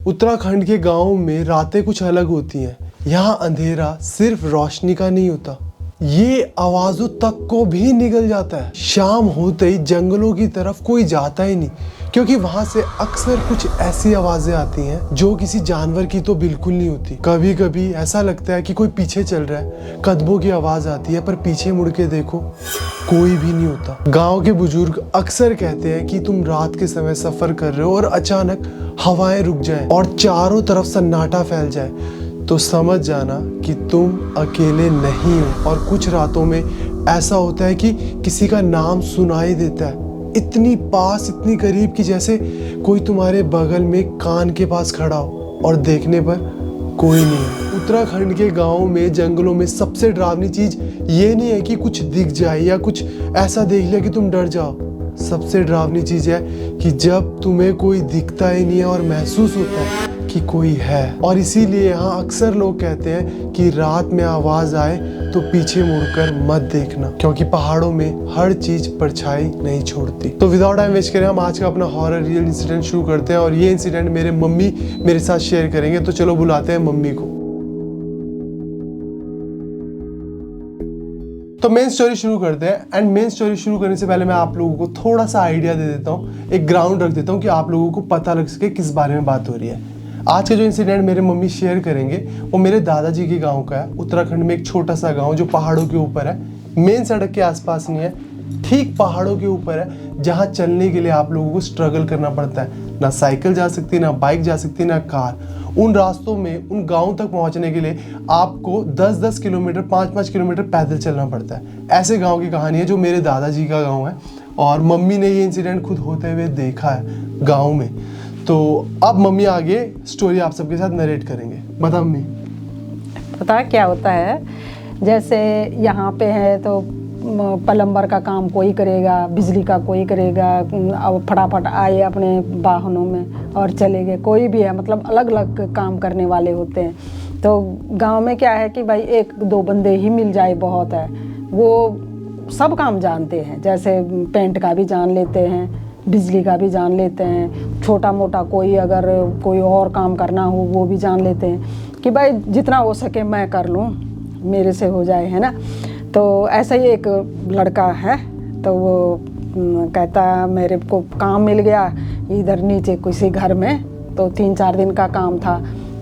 उत्तराखंड के गाँव में रातें कुछ अलग होती हैं। यहाँ अंधेरा सिर्फ रोशनी का नहीं होता, ये आवाजों तक को भी निगल जाता है। शाम होते ही जंगलों की तरफ कोई जाता ही नहीं, क्योंकि वहां से अक्सर कुछ ऐसी आवाजें आती हैं जो किसी जानवर की तो बिल्कुल नहीं होती। कभी कभी ऐसा लगता है कि कोई पीछे चल रहा है, कदमों की आवाज आती है, पर पीछे मुड़ के देखो कोई भी नहीं होता। गांव के बुजुर्ग अक्सर कहते हैं कि तुम रात के समय सफर कर रहे हो और अचानक हवाएं रुक जाएं और चारों तरफ सन्नाटा फैल जाए, तो समझ जाना कि तुम अकेले नहीं हो। और कुछ रातों में ऐसा होता है कि किसी का नाम सुनाई देता है, इतनी पास, इतनी करीब कि जैसे कोई तुम्हारे बगल में कान के पास खड़ा हो, और देखने पर कोई नहीं है। उत्तराखंड के गाँव में, जंगलों में सबसे डरावनी चीज ये नहीं है कि कुछ दिख जाए या कुछ ऐसा देख लिया कि तुम डर जाओ। सबसे डरावनी चीज है कि जब तुम्हें कोई दिखता ही नहीं है और महसूस होता है कि कोई है। और इसीलिए यहाँ अक्सर लोग कहते हैं कि रात में आवाज आए तो पीछे मुड़कर मत देखना, क्योंकि पहाड़ों में हर चीज परछाई नहीं छोड़ती। तो विदाउट टाइम वेस्ट करें, हम आज का अपना हॉरर रियल इंसिडेंट शुरू करते हैं। और ये इंसिडेंट मेरे मम्मी मेरे साथ शेयर करेंगे, तो चलो बुलाते हैं मम्मी को। तो मेन स्टोरी शुरू करते हैं। एंड मेन स्टोरी शुरू करने से पहले मैं आप लोगों को थोड़ा सा आइडिया दे देता हूँ, एक ग्राउंड रख देता हूँ कि आप लोगों को पता लग सके किस बारे में बात हो रही है। आज का जो इंसिडेंट मेरे मम्मी शेयर करेंगे वो मेरे दादाजी के गांव का है। उत्तराखंड में एक छोटा सा गांव जो पहाड़ों के ऊपर है, मेन सड़क के आसपास नहीं है, ठीक पहाड़ों के ऊपर है, जहां चलने के लिए आप लोगों को स्ट्रगल करना पड़ता है। ना साइकिल जा सकती, ना बाइक जा सकती, ना कार। उन रास्तों में, उन गाँव तक पहुंचने के लिए आपको 10-10 किलोमीटर, 5-5 किलोमीटर पैदल चलना पड़ता है। ऐसे गाँव की कहानी है जो मेरे दादाजी का गाँव है, और मम्मी ने ये इंसिडेंट खुद होते हुए देखा है गाँव में। तो अब मम्मी आगे स्टोरी आप सबके साथ नरेट करेंगे। बता मम्मी। पता क्या होता है, जैसे यहाँ पे है तो प्लम्बर का काम कोई करेगा, बिजली का कोई करेगा, अब फटाफट आए अपने वाहनों में और चले गए। कोई भी है, मतलब अलग अलग काम करने वाले होते हैं। तो गांव में क्या है कि भाई 1-2 बंदे ही मिल जाए बहुत है, वो सब काम जानते हैं। जैसे पेंट का भी जान लेते हैं, बिजली का भी जान लेते हैं, छोटा मोटा कोई अगर कोई और काम करना हो वो भी जान लेते हैं कि भाई जितना हो सके मैं कर लूँ, मेरे से हो जाए, है ना। तो ऐसा ही एक लड़का है, तो वो कहता मेरे को काम मिल गया इधर नीचे किसी घर में, तो 3-4 दिन का काम था।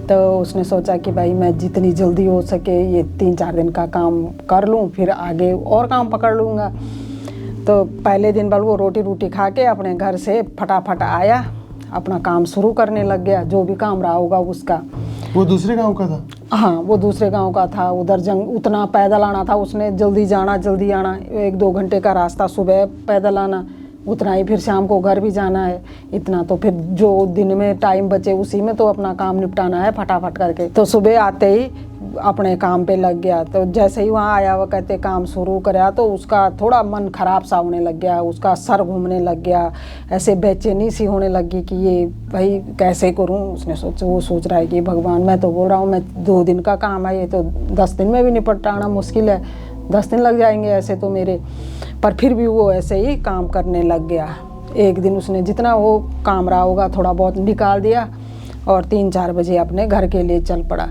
तो उसने सोचा कि भाई मैं जितनी जल्दी हो सके ये 3-4 दिन का काम कर लूँ, फिर आगे और काम पकड़ लूँगा। तो पहले दिन भर वो रोटी खा के अपने घर से फटाफट आया, अपना काम शुरू करने लग गया, जो भी काम रहा होगा उसका। वो दूसरे गांव का था? हाँ, वो दूसरे गांव का था। उधर उतना पैदल आना था उसने, जल्दी जाना जल्दी आना, 1-2 घंटे का रास्ता सुबह पैदल आना, उतना ही फिर शाम को घर भी जाना है। इतना तो फिर जो दिन में टाइम बचे उसी में तो अपना काम निपटाना है फटाफट करके। तो सुबह आते ही अपने काम पे लग गया। तो जैसे ही वहाँ आया, वो कहते काम शुरू करा, तो उसका थोड़ा मन खराब सा होने लग गया, उसका सर घूमने लग गया, ऐसे बेचैनी सी होने लगी कि ये भाई कैसे करूँ। उसने वो सोच रहा है कि भगवान, मैं तो बोल रहा हूँ मैं 2 दिन का काम है, ये तो 10 दिन में भी निपटाना मुश्किल है, 10 दिन लग जाएंगे ऐसे तो मेरे। पर फिर भी वो ऐसे ही काम करने लग गया। एक दिन उसने जितना वो काम रहा होगा थोड़ा बहुत निकाल दिया और 3-4 बजे अपने घर के लिए चल पड़ा।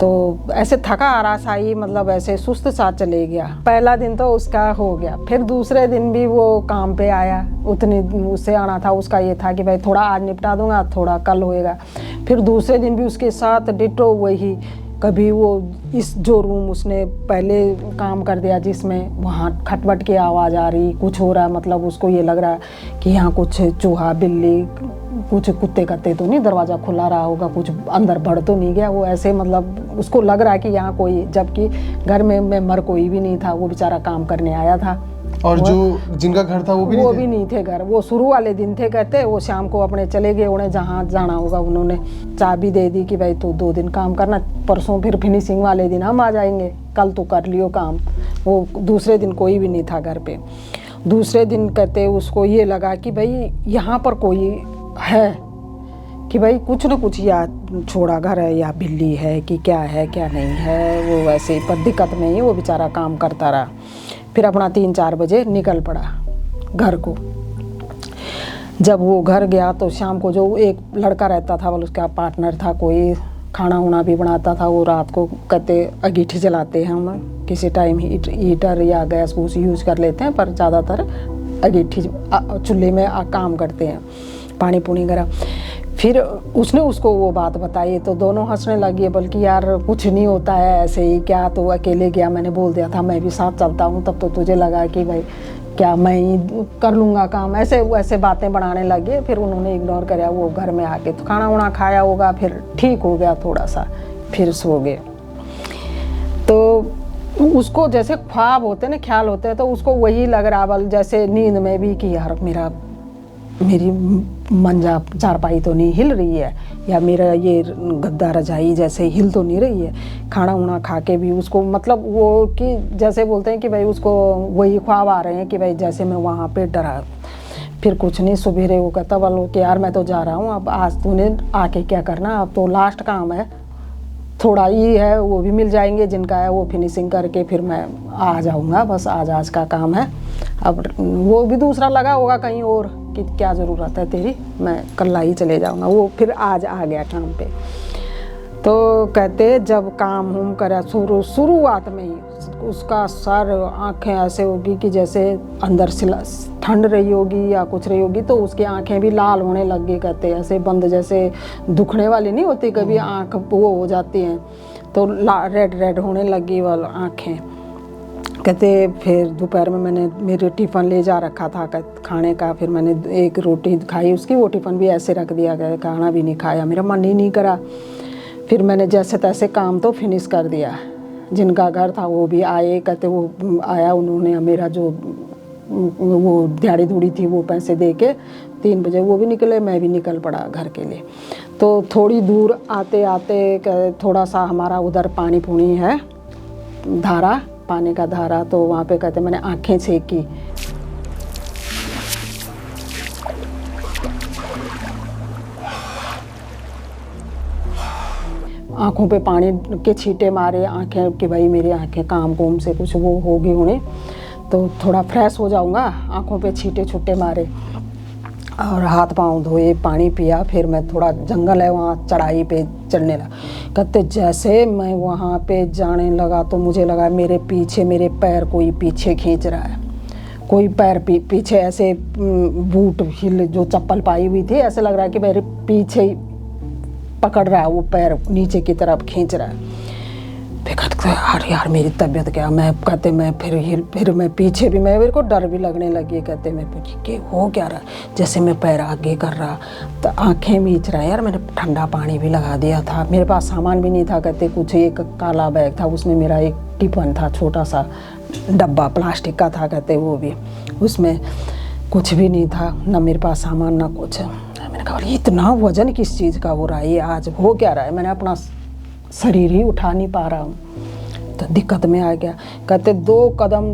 तो ऐसे थका हारा सा ही, मतलब ऐसे सुस्त सा चले गया। पहला दिन तो उसका हो गया। फिर दूसरे दिन भी वो काम पे आया, उतनी उससे आना था, उसका ये था कि भाई थोड़ा आज निपटा दूंगा, थोड़ा कल होएगा। फिर दूसरे दिन भी उसके साथ डिटो वही, कभी वो इस जो रूम उसने पहले काम कर दिया जिसमें, वहाँ खटपट की आवाज़ आ रही, कुछ हो रहा, मतलब उसको ये लग रहा है कि यहाँ कुछ चूहा बिल्ली, कुछ कुत्ते कत्ते तो नहीं, दरवाज़ा खुला रहा होगा, कुछ अंदर बढ़ तो नहीं गया। वो ऐसे मतलब उसको लग रहा है कि यहाँ कोई, जबकि घर में मेंबर कोई भी नहीं था, वो बेचारा काम करने आया था। और जो जिनका घर था वो भी नहीं थे घर। वो शुरू वाले दिन थे, कहते वो शाम को अपने चले गए, उन्हें जहाँ जाना होगा उन्होंने चाबी दे दी कि भाई तू 2 दिन काम करना, परसों फिर फिनिशिंग वाले दिन हम आ जाएंगे, कल तो कर लियो काम। वो दूसरे दिन कोई भी नहीं था घर पे। दूसरे दिन कहते उसको ये लगा कि भाई यहाँ पर कोई है, कि भाई कुछ न कुछ या छोड़ा घर है या बिल्ली है कि क्या है क्या नहीं है। वो वैसे ही, पर दिक्कत नहीं है, वो बेचारा काम करता रहा। फिर अपना 3-4 बजे निकल पड़ा घर को। जब वो घर गया तो शाम को जो एक लड़का रहता था, वो उसका पार्टनर था, कोई खाना वाना भी बनाता था। वो रात को कहते अंगीठी जलाते हैं हम, किसी टाइम हीटर या गैस वूस यूज़ कर लेते हैं, पर ज़्यादातर अंगीठी चूल्हे में काम करते हैं, पानी पुनी गरम। फिर उसने उसको वो बात बताई तो दोनों हंसने लगी, बल्कि यार कुछ नहीं होता है ऐसे ही, क्या तो अकेले गया, मैंने बोल दिया था मैं भी साथ चलता हूँ, तब तो तुझे लगा कि भाई क्या मैं ही कर लूँगा काम, ऐसे वैसे बातें बढ़ाने लगे। फिर उन्होंने इग्नोर कराया, वो घर में आके तो खाना वाना खाया होगा, फिर ठीक हो गया थोड़ा सा, फिर सो गए। तो उसको जैसे ख्वाब होते हैं ना, ख्याल होते हैं, तो उसको वही लग रहा बल जैसे नींद में भी कि यार मेरी मंजा चारपाई तो नहीं हिल रही है, या मेरा ये गद्दा रजाई जैसे हिल तो नहीं रही है। खाना वाना खा के भी उसको मतलब वो कि जैसे बोलते हैं कि भाई उसको वही ख्वाब आ रहे हैं कि भाई जैसे मैं वहाँ पे डरा। फिर कुछ नहीं, सवेरे वो कहता बोलो कि यार मैं तो जा रहा हूँ, अब आज तूने आके क्या करना, अब तो लास्ट काम है, थोड़ा ही है, वो भी मिल जाएंगे जिनका है, वो फिनिशिंग करके फिर मैं आ जाऊँगा, बस आज का काम है। अब वो भी दूसरा लगा होगा कहीं और कि क्या ज़रूरत है तेरी, मैं कल ही चले जाऊँगा। वो फिर आज आ गया काम पे। तो कहते जब काम हम करा शुरुआत में ही उसका सर आँखें ऐसे होगी कि जैसे अंदर से ठंड रही होगी या कुछ रही होगी, तो उसकी आँखें भी लाल होने लग गई। कहते ऐसे बंद जैसे दुखने वाली नहीं होती, कभी आँख वो हो जाती हैं तो रेड रेड होने लगी वाली आँखें। कहते फिर दोपहर में मैंने मेरे टिफ़न ले जा रखा था खाने का, फिर मैंने एक रोटी खाई उसकी, वो टिफ़न भी ऐसे रख दिया गया, खाना भी नहीं खाया, मेरा मन ही नहीं करा। फिर मैंने जैसे तैसे काम तो फिनिश कर दिया। जिनका घर था वो भी आए, कहते वो आया, उन्होंने मेरा जो वो दिहाड़ी धूड़ी थी वो पैसे दे के 3 बजे वो भी निकले, मैं भी निकल पड़ा घर के लिए। तो थोड़ी दूर आते आते थोड़ा सा हमारा उधर पानी पुनी है, धारा, पानी का धारा, तो वहाँ पे कहते मैंने आँखें सेकी। आँखों पे पानी के छींटे मारे, आँखें कि भाई मेरी आँखें काम कुम से कुछ वो होगी उन्हें, तो थोड़ा फ्रेश हो जाऊँगा। आँखों पे छींटे छुट्टे मारे और हाथ पांव धोए, पानी पिया। फिर मैं थोड़ा जंगल है वहाँ, चढ़ाई पे चढ़ने लगा। कहते जैसे मैं वहाँ पे जाने लगा तो मुझे लगा मेरे पीछे मेरे पैर कोई पीछे खींच रहा है, कोई पैर पीछे ऐसे बूट हिल जो चप्पल पाई हुई थी, ऐसे लग रहा है कि मेरे पीछे ही पकड़ रहा है, वो पैर नीचे की तरफ खींच रहा है। फिर यार मेरी तबीयत क्या, मैं कहते मैं फिर मैं पीछे भी, मैं मेरे को डर भी लगने लगी। कहते मैं पूछी कि हो क्या रहा, जैसे मैं पैर आगे कर रहा तो आंखें मीच रहा है। यार मैंने ठंडा पानी भी लगा दिया था, मेरे पास सामान भी नहीं था। कहते कुछ एक काला बैग था, उसमें मेरा एक टिफिन था, छोटा सा डब्बा प्लास्टिक का था। कहते वो भी, उसमें कुछ भी नहीं था, ना मेरे पास सामान ना कुछ। मैंने कहा इतना वजन किस चीज़ का हो रहा है, ये आज हो क्या रहा है, मैंने अपना शरीर ही उठा नहीं पा रहा हूँ। तो दिक्कत में आ गया। कहते 2 कदम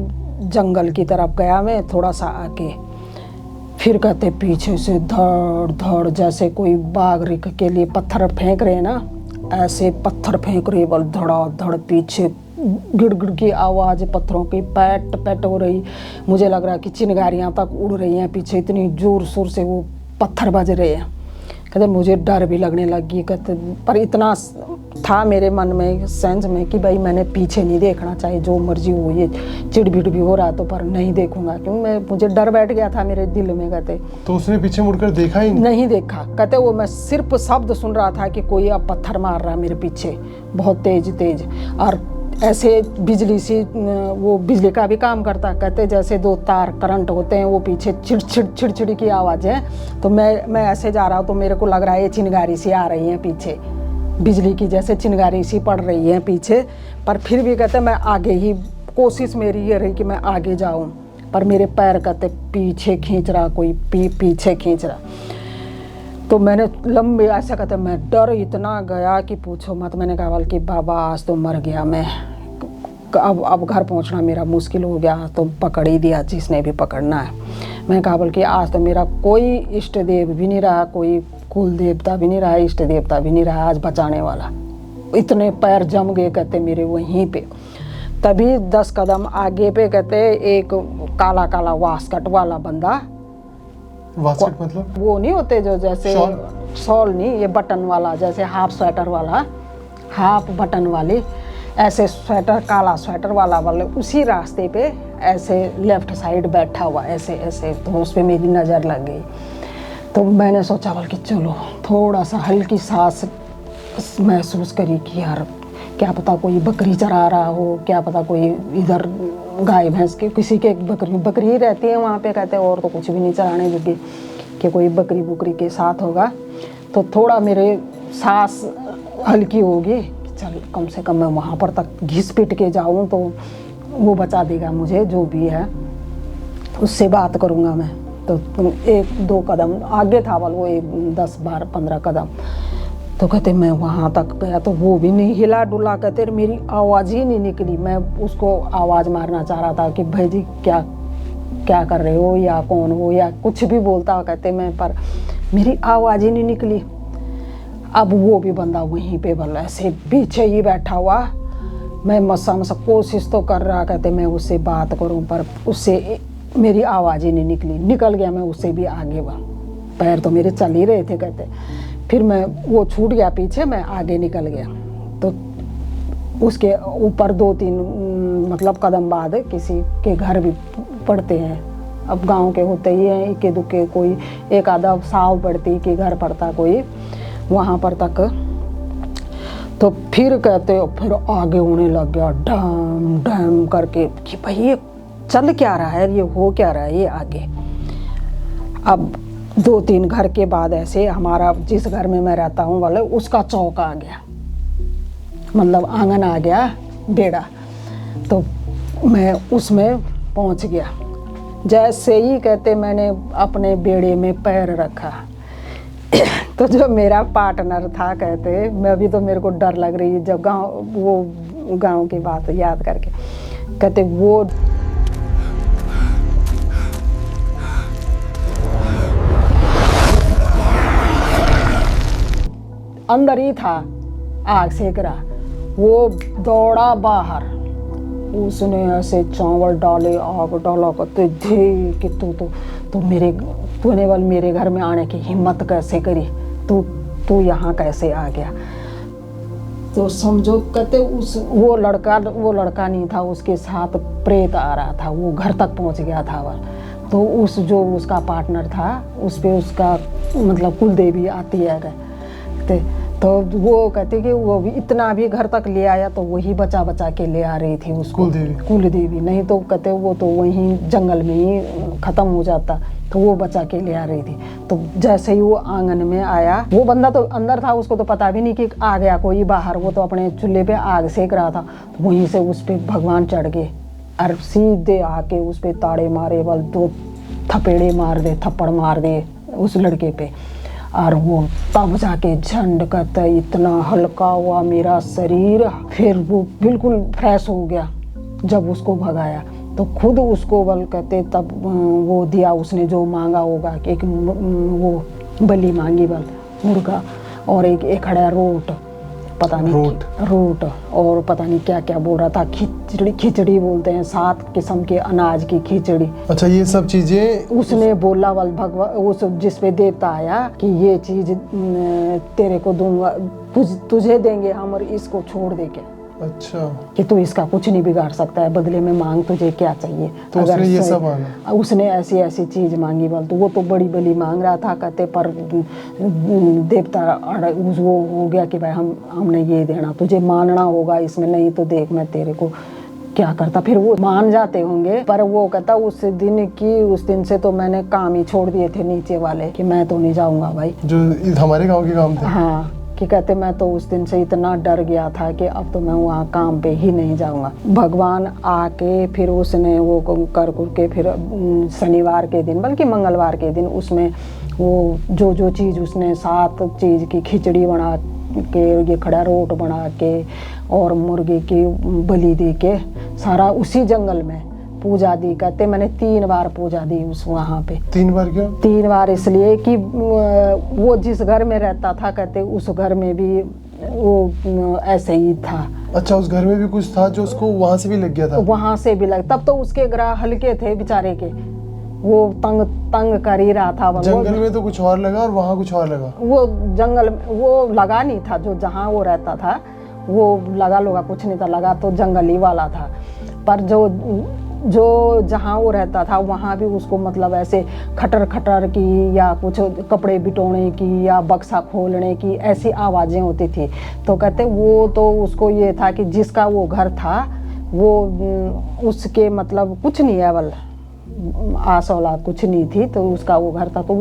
जंगल की तरफ गया मैं, थोड़ा सा आके, फिर कहते पीछे से धड़ धड़ जैसे कोई बाघ रिक के लिए पत्थर फेंक रहे हैं ना, ऐसे पत्थर फेंक रहे, बल धड़ा धड़ पीछे गिड़गिड़ की आवाज़, पत्थरों की पैट पैट हो रही। मुझे लग रहा है कि चिंगारियाँ तक उड़ रही हैं पीछे, इतनी जोर शोर से वो पत्थर बज रहे हैं। कहते मुझे डर भी लगने लगी। कहते पर इतना था मेरे मन में, सेंस में कि भाई मैंने पीछे नहीं देखना, चाहिए जो मर्जी हो, ये चिड़बिड़ भी हो रहा तो पर नहीं देखूंगा, क्यों मुझे डर बैठ गया था मेरे दिल में। कहते तो उसने पीछे मुड़कर देखा ही नहीं देखा। कहते वो मैं सिर्फ शब्द सुन रहा था कि कोई अब पत्थर मार रहा है मेरे पीछे, बहुत तेज तेज, और ऐसे बिजली सी, वो बिजली का भी काम करता। कहते जैसे 2 तार करंट होते हैं, वो पीछे चिड़चिड़ी की आवाज़ है। तो मैं ऐसे जा रहा हूँ तो मेरे को लग रहा है ये चिंगारी सी आ रही है पीछे, बिजली की जैसे चिंगारी सी पड़ रही है पीछे। पर फिर भी कहते मैं आगे ही, कोशिश मेरी ये रही कि मैं आगे जाऊँ, पर मेरे पैर कहते पीछे खींच रहा, कोई पीछे खींच रहा। तो मैंने लंबे ऐसा कहते मैं डर इतना गया कि पूछो मत। मैंने कहा कि बाबा आज तो मर गया मैं, अब घर पहुंचना मेरा मुश्किल हो गया, तो पकड़ ही दिया जिसने भी पकड़ना है। मैंने कहा बल्कि आज तो मेरा कोई इष्ट देव भी नहीं रहा, कोई कुल देवता भी नहीं रहा, इष्ट देवता भी नहीं रहा आज बचाने वाला। इतने पैर जम गए कहते मेरे वहीं पे। तभी 10 कदम आगे पे कहते एक काला काला वास्कट वाला बंदा वास्केट मतलब वो नहीं होते जो जैसे शॉल नहीं, ये बटन वाला, जैसे हाफ स्वेटर वाला, हाफ बटन वाली, ऐसे स्वेटर, काला स्वेटर वाला उसी रास्ते पे ऐसे लेफ्ट साइड बैठा हुआ ऐसे ऐसे, तो उस पर मेरी नज़र लग गई। तो मैंने सोचा बल्कि चलो थोड़ा सा हल्की सांस महसूस करी कि यार क्या पता कोई बकरी चरा रहा हो, क्या पता कोई इधर गाय भैंस के किसी के बकरी ही रहती है वहाँ पे, कहते हैं, और तो कुछ भी नहीं चराने जोगी, कि कोई बकरी बुकरी के साथ होगा। तो थोड़ा मेरे सांस हल्की होगी, चल कम से कम मैं वहाँ पर तक घिस पिट के जाऊँ तो वो बचा देगा मुझे, जो भी है उससे बात करूँगा मैं। तो 1-2 कदम आगे था वो 10-12-15 कदम। तो कहते मैं वहाँ तक गया तो वो भी नहीं हिला डुला, कहते मेरी आवाज़ ही नहीं निकली। मैं उसको आवाज़ मारना चाह रहा था कि भाई जी क्या कर रहे हो या कौन हो या कुछ भी बोलता, कहते मैं, पर मेरी आवाज़ ही नहीं निकली। अब वो भी बंदा वहीं पे बल ऐसे पीछे ही बैठा हुआ, मैं मसा कोशिश तो कर रहा, कहते मैं उससे बात करूं, पर उससे मेरी आवाज़ ही नहीं निकली। निकल गया मैं उससे भी आगे, वह पैर तो मेरे चल ही रहे थे, कहते फिर मैं वो छूट गया पीछे, मैं आगे निकल गया। तो उसके ऊपर 2-3 मतलब कदम बाद किसी के घर भी पड़ते हैं, अब गांव के होते ही हैं, इक्के दुक्के कोई एक आधा साव पड़ती कि घर पड़ता कोई वहाँ पर तक। तो फिर कहते फिर आगे होने लग गया डम डम करके कि भाई ये चल क्या रहा है, ये हो क्या रहा है ये आगे। अब 2-3 घर के बाद ऐसे हमारा जिस घर में मैं रहता हूँ वाले उसका चौक आ गया, मतलब आंगन आ गया, बेड़ा। तो मैं उसमें पहुँच गया। जैसे ही कहते मैंने अपने बेड़े में पैर रखा तो जो मेरा पार्टनर था, कहते मैं अभी तो मेरे को डर लग रही है जब वो गांव की बात याद करके, कहते वो अंदर ही था आग सेक रहा, वो दौड़ा बाहर, उसने ऐसे चावल डाले, आग डाला, कहते दे कि तूने वाल मेरे घर में आने की हिम्मत कैसे करी, तू यहाँ कैसे आ गया। तो समझो कहते वो लड़का नहीं था, उसके साथ प्रेत आ रहा था, वो घर तक पहुँच गया था वह। तो उसका पार्टनर था, उस पे उसका मतलब कुल देवी आती है, तो वो कहते कि वो भी इतना भी घर तक ले आया तो वही बचा के ले आ रही थी उसको, कुल देवी, नहीं तो कहते वो तो वहीं जंगल में ही खत्म हो जाता, तो वो बचा के ले आ रही थी। तो जैसे ही वो आंगन में आया, वो बंदा तो अंदर था, उसको तो पता भी नहीं कि आ गया कोई बाहर, वो तो अपने चूल्हे पे आग सेक रहा था। तो वहीं से उस पर भगवान चढ़ गए और सीधे आके उस पर ताड़े मारे, बल 2 थप्पड़ मार दे उस लड़के पे। और वो तब जाके झंड करता, इतना हल्का हुआ मेरा शरीर, फिर वो बिल्कुल फ्रेश हो गया जब उसको भगाया। तो खुद उसको बल कहते तब वो दिया उसने जो मांगा होगा, कि एक वो बलि मांगी बल मुर्गा और एक खड़ा रोट, पता नहीं रोट और पता नहीं क्या क्या बोल रहा था, खिचड़ी बोलते हैं, 7 किस्म के अनाज की खिचड़ी। अच्छा, ये सब चीजें उसने बोला बल भगवान उस जिस पे देवता आया कि ये चीज तेरे को दूंगा, तुझे देंगे हम, और इसको छोड़ दे के, अच्छा, कि तू इसका कुछ नहीं बिगाड़ सकता है, बदले में मांग तुझे क्या चाहिए। तो अगर उसने ये सब मांगा, उसने ऐसी चीज मांगी बोल, तो वो तो बड़ी बली मांग रहा था, कहते पर देवता वो हो गया कि भाई हमने ये देना, तुझे मानना होगा इसमें, नहीं तो देख मैं तेरे को क्या करता। फिर वो मान जाते होंगे, पर वो कहता उस दिन से तो मैंने काम ही छोड़ दिए थे नीचे वाले, कि मैं तो नहीं जाऊंगा भाई, जो हमारे गाँव के काम थे। हाँ, कि कहते मैं तो उस दिन से इतना डर गया था कि अब तो मैं वहाँ काम पे ही नहीं जाऊँगा। भगवान आके फिर उसने वो कर के फिर शनिवार के दिन, बल्कि मंगलवार के दिन, उसमें वो जो चीज़ उसने 7 चीज़ की खिचड़ी बना के, ये खड़ा रोट बना के और मुर्गे की बलि दे के, सारा उसी जंगल में पूजा दी। कहते मैंने 3 बार पूजा दी उस वहाँ पे। 3 बार क्यों? 3 बार इसलिए कि वो जिस घर में रहता था, कहते उस घर में भी वो ऐसे ही था। अच्छा, उस घर में भी कुछ था जो उसको वहाँ से भी लग गया था? वहाँ से भी लग, तब तो उसके ग्रह हल्के थे बेचारे के, वो तंग तंग कर ही रहा था। जंगल में तो कुछ और लगा और वहाँ कुछ और लगा। वो जंगल वो लगा नहीं था, जो जहाँ वो रहता था वो लगा लोगा कुछ नहीं था, लगा तो जंगल ही वाला था। पर जो जहाँ वो रहता था वहाँ भी उसको मतलब ऐसे खटर खटर की या कुछ कपड़े बिटोने की या बक्सा खोलने की ऐसी आवाज़ें होती थी। तो कहते वो तो उसको ये था कि जिसका वो घर था वो उसके मतलब कुछ नहीं है, बल आस औलाद कुछ नहीं थी, तो उसका वो घर था। तो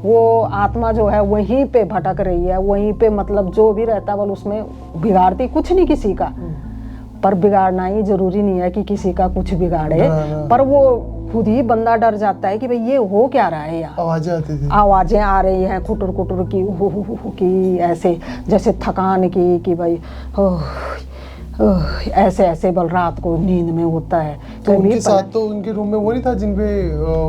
वो आत्मा जो है वहीं पे भटक रही है, वहीं पे मतलब जो भी रहता बल उसमें बिगाड़ती कुछ नहीं किसी का। पर बिगाड़ना ही जरूरी नहीं है कि किसी का कुछ बिगाड़े, पर वो खुद ही बंदा डर जाता है कि भाई ये हो क्या रहा है यार। आवाजें आती थी, आवाजें आ रही हैं कुटुर कुटुर की, हु की, ऐसे जैसे थकान की कि भाई ऐसे ऐसे बल रात को नींद में होता है। तो उनके साथ तो उनके रूम में वो नहीं था जिनपे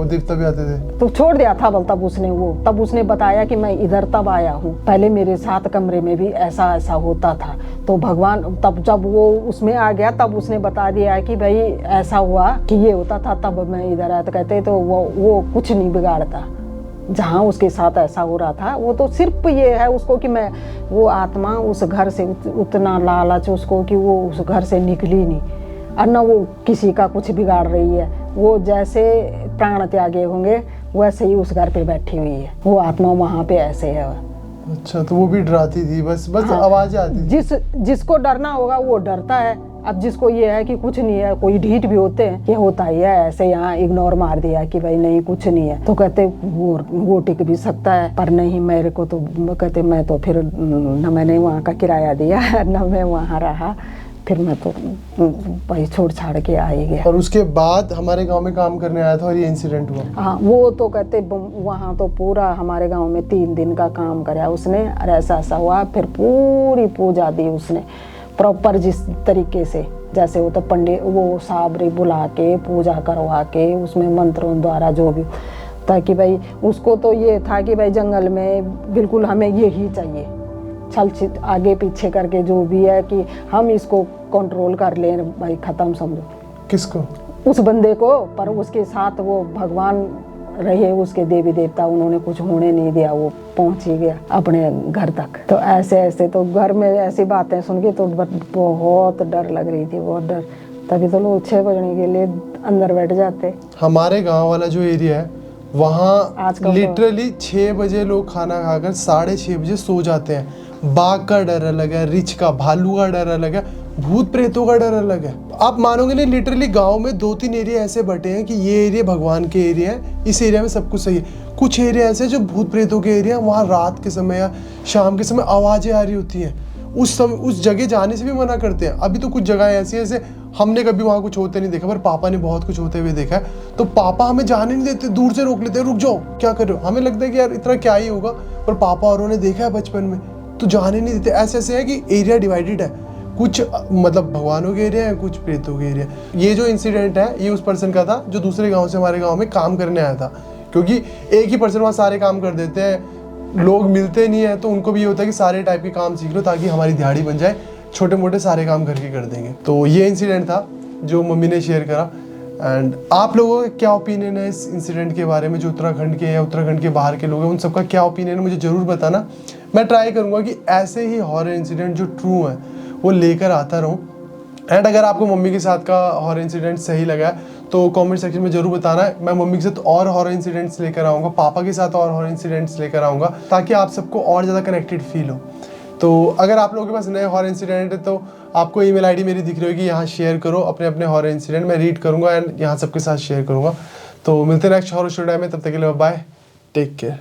देवता भी आते थे? तो छोड़ दिया था बल तब उसने बताया कि मैं इधर तब आया हूँ, पहले मेरे साथ कमरे में भी ऐसा ऐसा होता था। तो भगवान तब जब वो उसमें आ गया तब उसने बता दिया कि भाई ऐसा हुआ कि ये होता था, तब मैं इधर आया। तो कहते तो वो कुछ नहीं बिगाड़ता, जहाँ उसके साथ ऐसा हो रहा था वो तो सिर्फ ये है उसको कि मैं वो आत्मा उस घर से उतना लालच उसको कि वो उस घर से निकली नहीं, और न वो किसी का कुछ बिगाड़ रही है। वो जैसे प्राण त्यागे होंगे वैसे ही उस घर पे बैठी हुई है वो आत्मा, वहाँ पे ऐसे है। अच्छा, तो वो भी डराती थी, बस हाँ, आवाजें आती थी। जिसको डरना होगा वो डरता है। अब जिसको ये है कि कुछ नहीं है, कोई ढीठ भी होते हैं, ये होता ही है ऐसे, यहाँ इग्नोर मार दिया कि भाई नहीं कुछ नहीं है, तो कहते वो टिक भी सकता है। पर नहीं, मेरे को तो कहते मैं तो फिर न मैंने वहाँ का किराया दिया न मैं वहाँ रहा, फिर मैं तो भाई छोड़ छाड़ के आ ही गया। और उसके बाद हमारे गांव में काम करने आया था और ये इंसिडेंट हुआ। हाँ, वो तो कहते वहाँ तो पूरा हमारे गांव में 3 दिन का काम कराया उसने, और ऐसा ऐसा हुआ। फिर पूरी पूजा दी उसने प्रॉपर, जिस तरीके से जैसे वो तो पंडित वो साबरी बुला के पूजा करवा के उसमें मंत्रों द्वारा जो भी, ताकि भाई उसको तो ये था कि भाई जंगल में बिल्कुल हमें ये ही चाहिए, छल आगे पीछे करके जो भी है कि हम इसको कंट्रोल कर लें भाई, खत्म समझो। किसको? उस बंदे को। पर उसके साथ वो भगवान रहे, उसके देवी देवता, उन्होंने कुछ होने नहीं दिया, वो पहुंच ही गया अपने घर तक। तो ऐसे ऐसे तो घर में ऐसी बातें सुन के तो बहुत डर लग रही थी, बहुत डर। तभी तो लोग 6 बजने के लिए अंदर बैठ जाते। हमारे गांव वाला जो एरिया है वहाँ लिटरली 6 बजे लोग खाना खाकर 6:30 बजे सो जाते हैं। बाघ का डर अलग है, रिछ का, भालू का डर अलग है, भूत प्रेतों का डर अलग है। आप मानोगे नहीं, लिटरली गांव में 2-3 एरिया ऐसे बटे हैं कि ये एरिया भगवान के एरिया है, इस एरिया में सब कुछ सही है। कुछ एरिया ऐसे जो भूत प्रेतों के एरिया, वहाँ रात के समय या शाम के समय आवाजें आ रही होती हैं, उस जगह जाने से भी मना करते हैं। अभी तो कुछ जगह ऐसी है, जैसे हमने कभी वहाँ कुछ होते नहीं देखा, पर पापा ने बहुत कुछ होते हुए देखा है, तो पापा हमें जाने नहीं देते, दूर से रोक लेते हैं, रुक जाओ क्या कर रहे हो। हमें लगता है कि यार इतना क्या ही होगा, पर पापा और उन्होंने देखा है बचपन में, तो जाने नहीं देते। ऐसे ऐसे है कि एरिया डिवाइडेड है, कुछ मतलब भगवानों के एरिया है, कुछ प्रेतों के एरिया। ये जो इंसिडेंट है ये उस पर्सन का था जो दूसरे गांव से हमारे गांव में काम करने आया था, क्योंकि एक ही पर्सन वहाँ सारे काम कर देते हैं, लोग मिलते नहीं है, तो उनको भी ये होता है कि सारे टाइप के काम सीख लो ताकि हमारी दिहाड़ी बन जाए, छोटे मोटे सारे काम करके कर देंगे। तो ये इंसिडेंट था जो मम्मी ने शेयर करा। एंड आप लोगों का क्या ओपिनियन है इस इंसिडेंट के बारे में, जो उत्तराखंड के या उत्तराखंड के बाहर के लोग हैं, उन सबका क्या ओपिनियन है मुझे ज़रूर बताना। मैं ट्राई करूँगा कि ऐसे ही हॉरर इंसिडेंट जो ट्रू है वो लेकर आता रहूँ। एंड अगर आपको मम्मी के साथ का हॉरर इंसिडेंट सही लगा है तो कमेंट सेक्शन में ज़रूर बताना है। मैं मम्मी के साथ और हॉरर इंसिडेंट्स लेकर आऊँगा, पापा के साथ और हॉरर इंसिडेंट्स लेकर आऊँगा, ताकि आप सबको और ज़्यादा कनेक्टेड फील हो। तो अगर आप लोगों के पास नए हॉरर इंसिडेंट है तो आपको ईमेल आईडी मेरी दिख रही होगी, यहाँ शेयर करो अपने अपने हॉरर इंसिडेंट, मैं रीड करूँगा एंड यहाँ सबके साथ शेयर करूँगा। तो मिलते हैं नेक्स्ट हॉरर स्टोरी में, तब तक के लिए बाय, टेक केयर।